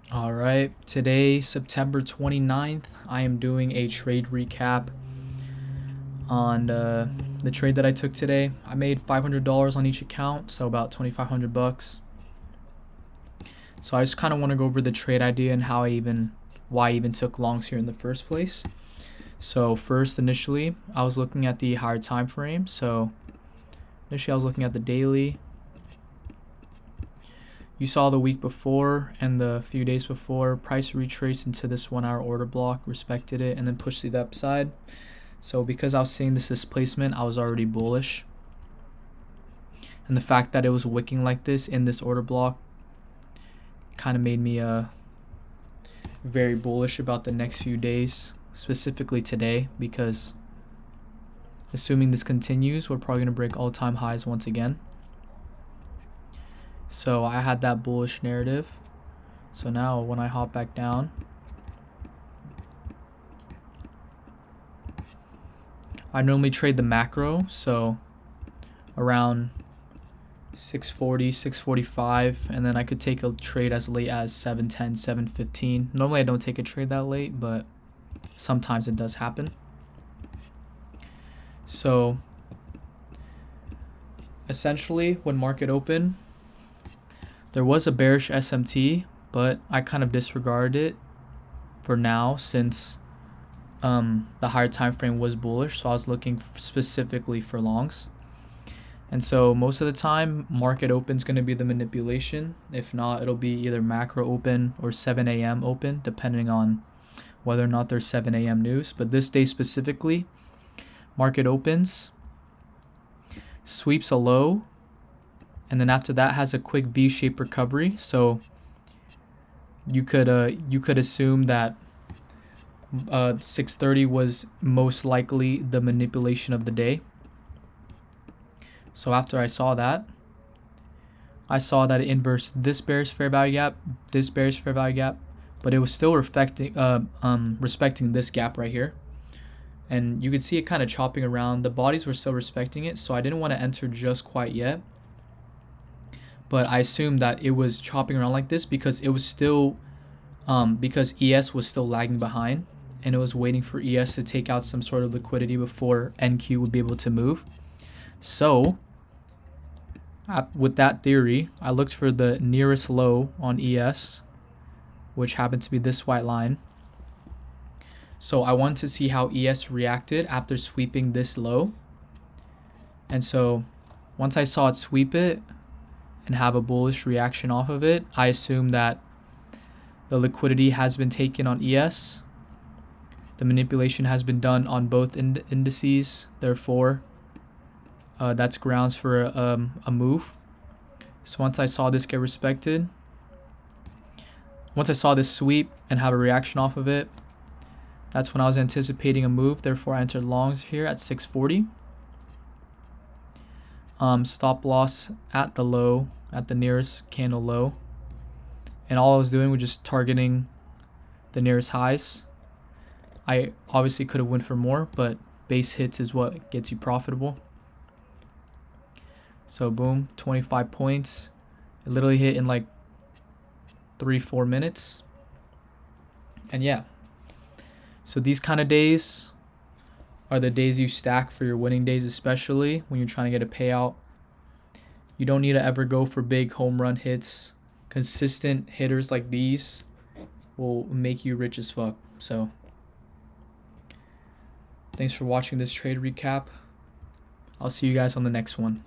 All right, today, September 29th, I am doing a trade recap on the trade that I took today. I made $500 on each account, so about 2,500 bucks. So I just kind of want to go over the trade idea and why I even took longs here in the first place. So first, initially, I was looking at the higher time frame. So initially, I was looking at the daily. You saw the week before and the few days before, price retraced into this 1 hour order block, respected it, and then pushed to the upside. So because I was seeing this displacement, I was already bullish. And the fact that it was wicking like this in this order block kind of made me very bullish about the next few days, specifically today, because assuming this continues, we're probably going to break all-time highs once again. So I had that bullish narrative. So now when I hop back down, I normally trade the macro, so around 640, 645, and then I could take a trade as late as 710, 715. Normally I don't take a trade that late, but sometimes it does happen. So essentially when market open, there was a bearish SMT, but I kind of disregarded it for now since the higher time frame was bullish, so I was looking specifically for longs. And so most of the time, market open is going to be the manipulation. If not, it'll be either macro open or 7 a.m. open, depending on whether or not there's 7 a.m. news. But this day specifically, market opens, sweeps a low, and then after that has a quick V-shaped recovery. So you could assume that 6:30 was most likely the manipulation of the day. So after I saw that it inversed this bearish fair value gap, this bearish fair value gap, but it was still respecting this gap right here. And you could see it kind of chopping around. The bodies were still respecting it, so I didn't want to enter just quite yet. But I assumed that it was chopping around like this because it was still, because ES was still lagging behind, and it was waiting for ES to take out some sort of liquidity before NQ would be able to move. So with that theory, I looked for the nearest low on ES, which happened to be this white line. So I wanted to see how ES reacted after sweeping this low. And so once I saw it sweep it and have a bullish reaction off of it, I assume that the liquidity has been taken on ES. The manipulation has been done on both indices. Therefore, that's grounds for a move. So once I saw this get respected, once I saw this sweep and have a reaction off of it, that's when I was anticipating a move. Therefore, I entered longs here at 640. Stop loss at the low, at the nearest candle low. And all I was doing was just targeting the nearest highs. I obviously could have went for more, but base hits is what gets you profitable. So boom, 25 points. It literally hit in like 3-4 minutes. And yeah. So these kind of days are the days you stack for your winning days, especially when you're trying to get a payout. You don't need to ever go for big home run hits. Consistent hitters like these will make you rich as fuck. So thanks for watching this trade recap. I'll see you guys on the next one.